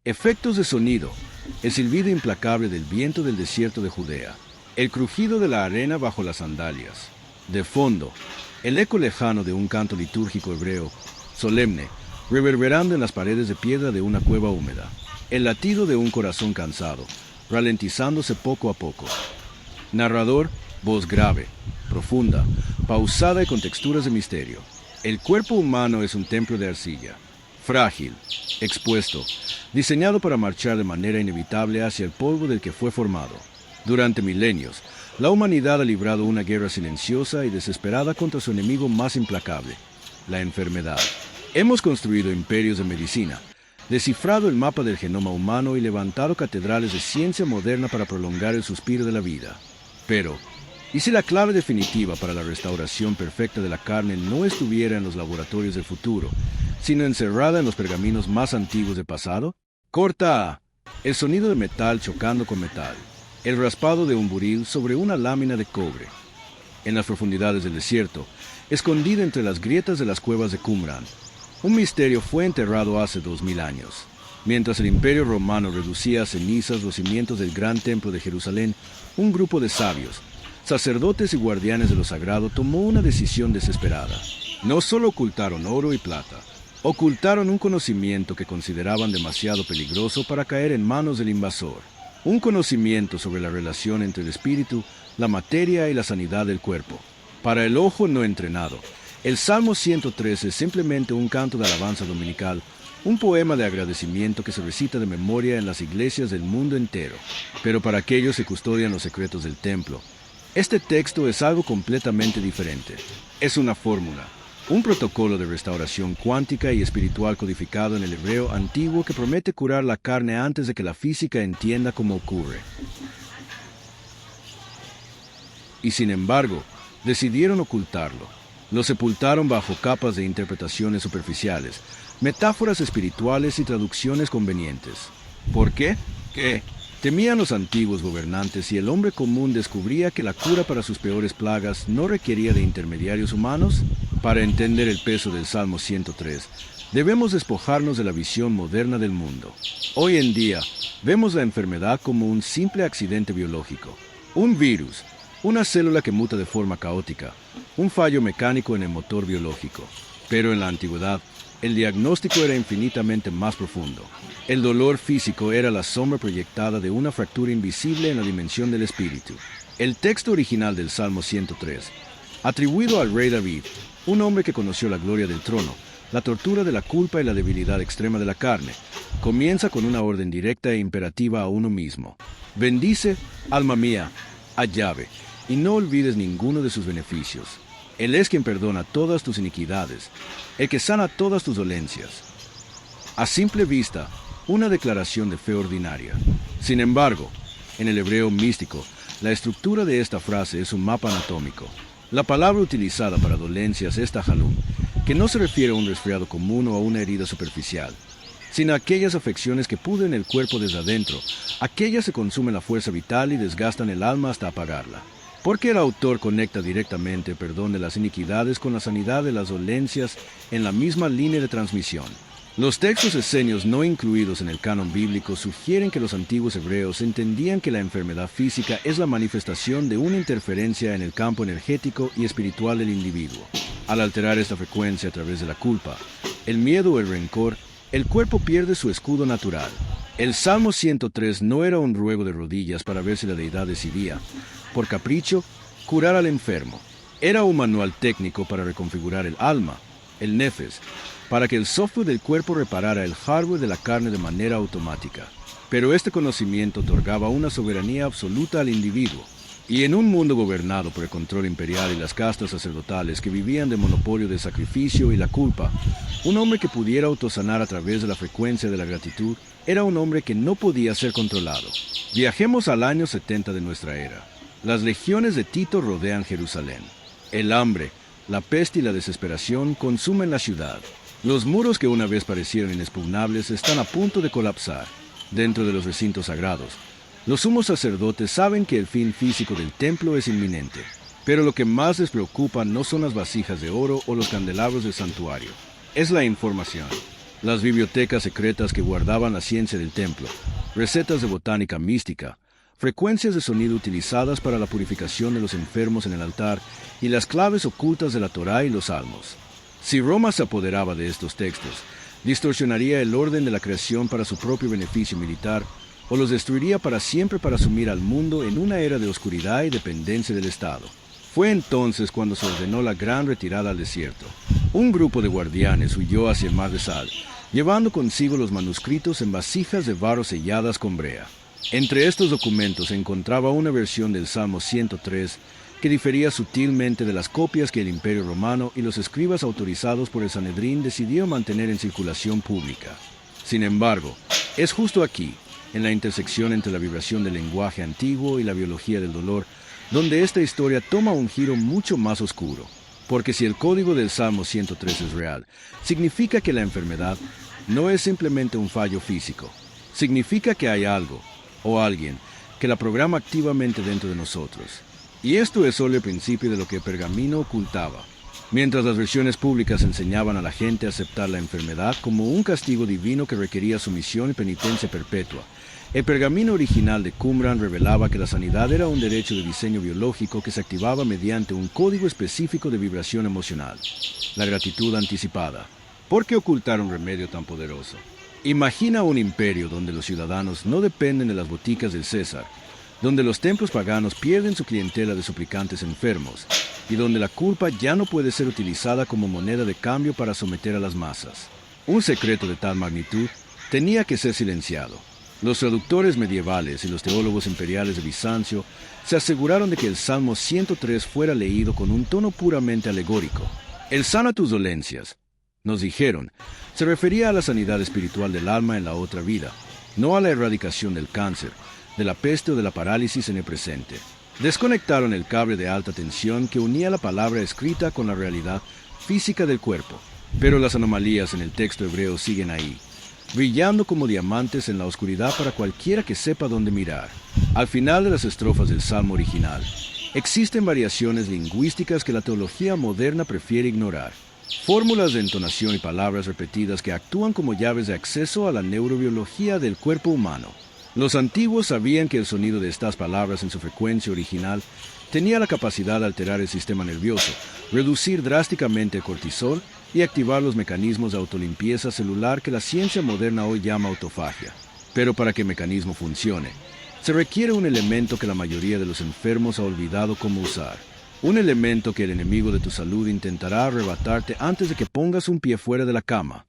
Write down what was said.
Efectos de sonido. El silbido implacable del viento del desierto de Judea. El crujido de la arena bajo las sandalias. De fondo, el eco lejano de un canto litúrgico hebreo, solemne, reverberando en las paredes de piedra de una cueva húmeda. El latido de un corazón cansado, ralentizándose poco a poco. Narrador, voz grave, profunda, pausada y con texturas de misterio. El cuerpo humano es un templo de arcilla, frágil, expuesto, diseñado para marchar de manera inevitable hacia el polvo del que fue formado. Durante milenios, la humanidad ha librado una guerra silenciosa y desesperada contra su enemigo más implacable, la enfermedad. Hemos construido imperios de medicina, descifrado el mapa del genoma humano y levantado catedrales de ciencia moderna para prolongar el suspiro de la vida. Pero, ¿y si la clave definitiva para la restauración perfecta de la carne no estuviera en los laboratorios del futuro, sino encerrada en los pergaminos más antiguos del pasado? Corta A. El sonido de metal chocando con metal. El raspado de un buril sobre una lámina de cobre. En las profundidades del desierto, escondida entre las grietas de las cuevas de Qumran, un misterio fue enterrado hace 2000 años. Mientras el Imperio Romano reducía a cenizas los cimientos del gran templo de Jerusalén, un grupo de sabios, sacerdotes y guardianes de lo sagrado tomó una decisión desesperada. No solo ocultaron oro y plata, ocultaron un conocimiento que consideraban demasiado peligroso para caer en manos del invasor. Un conocimiento sobre la relación entre el espíritu, la materia y la sanidad del cuerpo. Para el ojo no entrenado, el Salmo 103 es simplemente un canto de alabanza dominical, un poema de agradecimiento que se recita de memoria en las iglesias del mundo entero. Pero para aquellos que custodian los secretos del templo, este texto es algo completamente diferente. Es una fórmula, un protocolo de restauración cuántica y espiritual codificado en el hebreo antiguo que promete curar la carne antes de que la física entienda cómo ocurre. Y sin embargo, decidieron ocultarlo. Lo sepultaron bajo capas de interpretaciones superficiales, metáforas espirituales y traducciones convenientes. ¿Por qué? ¿Qué? Temían los antiguos gobernantes y el hombre común descubría que la cura para sus peores plagas no requería de intermediarios humanos. Para entender el peso del Salmo 103, debemos despojarnos de la visión moderna del mundo. Hoy en día, vemos la enfermedad como un simple accidente biológico, un virus, una célula que muta de forma caótica, un fallo mecánico en el motor biológico. Pero en la antigüedad, el diagnóstico era infinitamente más profundo. El dolor físico era la sombra proyectada de una fractura invisible en la dimensión del espíritu. El texto original del Salmo 103, atribuido al rey David, un hombre que conoció la gloria del trono, la tortura de la culpa y la debilidad extrema de la carne, comienza con una orden directa e imperativa a uno mismo. Bendice, alma mía, a Yahvé, y no olvides ninguno de sus beneficios. Él es quien perdona todas tus iniquidades, el que sana todas tus dolencias. A simple vista, una declaración de fe ordinaria. Sin embargo, en el hebreo místico, la estructura de esta frase es un mapa anatómico. La palabra utilizada para dolencias es tajalum, que no se refiere a un resfriado común o a una herida superficial, sino a aquellas afecciones que pudren el cuerpo desde adentro, aquellas que consumen la fuerza vital y desgastan el alma hasta apagarla. Porque el autor conecta directamente el perdón de las iniquidades con la sanidad de las dolencias en la misma línea de transmisión. Los textos esenios no incluidos en el canon bíblico sugieren que los antiguos hebreos entendían que la enfermedad física es la manifestación de una interferencia en el campo energético y espiritual del individuo. Al alterar esta frecuencia a través de la culpa, el miedo o el rencor, el cuerpo pierde su escudo natural. El Salmo 103 no era un ruego de rodillas para ver si la deidad decidía, por capricho, curar al enfermo. Era un manual técnico para reconfigurar el alma, el nefes, para que el software del cuerpo reparara el hardware de la carne de manera automática. Pero este conocimiento otorgaba una soberanía absoluta al individuo. Y en un mundo gobernado por el control imperial y las castas sacerdotales que vivían de monopolio del sacrificio y la culpa, un hombre que pudiera autosanar a través de la frecuencia de la gratitud era un hombre que no podía ser controlado. Viajemos al año 70 de nuestra era. Las legiones de Tito rodean Jerusalén. El hambre, la peste y la desesperación consumen la ciudad. Los muros que una vez parecieron inexpugnables están a punto de colapsar. Dentro de los recintos sagrados, los sumos sacerdotes saben que el fin físico del templo es inminente. Pero lo que más les preocupa no son las vasijas de oro o los candelabros del santuario. Es la información. las bibliotecas secretas que guardaban la ciencia del templo, recetas de botánica mística, frecuencias de sonido utilizadas para la purificación de los enfermos en el altar y las claves ocultas de la Torá y los Salmos. Si Roma se apoderaba de estos textos, distorsionaría el orden de la creación para su propio beneficio militar o los destruiría para siempre para sumir al mundo en una era de oscuridad y dependencia del Estado. Fue entonces cuando se ordenó la gran retirada al desierto. Un grupo de guardianes huyó hacia el mar de Sal, llevando consigo los manuscritos en vasijas de barro selladas con brea. Entre estos documentos se encontraba una versión del Salmo 103 que difería sutilmente de las copias que el Imperio Romano y los escribas autorizados por el Sanedrín decidieron mantener en circulación pública. Sin embargo, es justo aquí, en la intersección entre la vibración del lenguaje antiguo y la biología del dolor, donde esta historia toma un giro mucho más oscuro. Porque si el código del Salmo 103 es real, significa que la enfermedad no es simplemente un fallo físico. Significa que hay algo, o alguien, que la programa activamente dentro de nosotros. Y esto es solo el principio de lo que el pergamino ocultaba. Mientras las versiones públicas enseñaban a la gente a aceptar la enfermedad como un castigo divino que requería sumisión y penitencia perpetua, el pergamino original de Qumran revelaba que la sanidad era un derecho de diseño biológico que se activaba mediante un código específico de vibración emocional, la gratitud anticipada. ¿Por qué ocultar un remedio tan poderoso? Imagina un imperio donde los ciudadanos no dependen de las boticas del César, donde los templos paganos pierden su clientela de suplicantes enfermos, y donde la culpa ya no puede ser utilizada como moneda de cambio para someter a las masas. Un secreto de tal magnitud tenía que ser silenciado. Los traductores medievales y los teólogos imperiales de Bizancio se aseguraron de que el Salmo 103 fuera leído con un tono puramente alegórico. El sana tus dolencias, nos dijeron, se refería a la sanidad espiritual del alma en la otra vida, no a la erradicación del cáncer, de la peste o de la parálisis en el presente. Desconectaron el cable de alta tensión que unía la palabra escrita con la realidad física del cuerpo. Pero las anomalías en el texto hebreo siguen ahí, brillando como diamantes en la oscuridad para cualquiera que sepa dónde mirar. Al final de las estrofas del Salmo original, existen variaciones lingüísticas que la teología moderna prefiere ignorar. Fórmulas de entonación y palabras repetidas que actúan como llaves de acceso a la neurobiología del cuerpo humano. Los antiguos sabían que el sonido de estas palabras en su frecuencia original tenía la capacidad de alterar el sistema nervioso, reducir drásticamente el cortisol y activar los mecanismos de autolimpieza celular que la ciencia moderna hoy llama autofagia. Pero para que el mecanismo funcione, se requiere un elemento que la mayoría de los enfermos ha olvidado cómo usar. Un elemento que el enemigo de tu salud intentará arrebatarte antes de que pongas un pie fuera de la cama.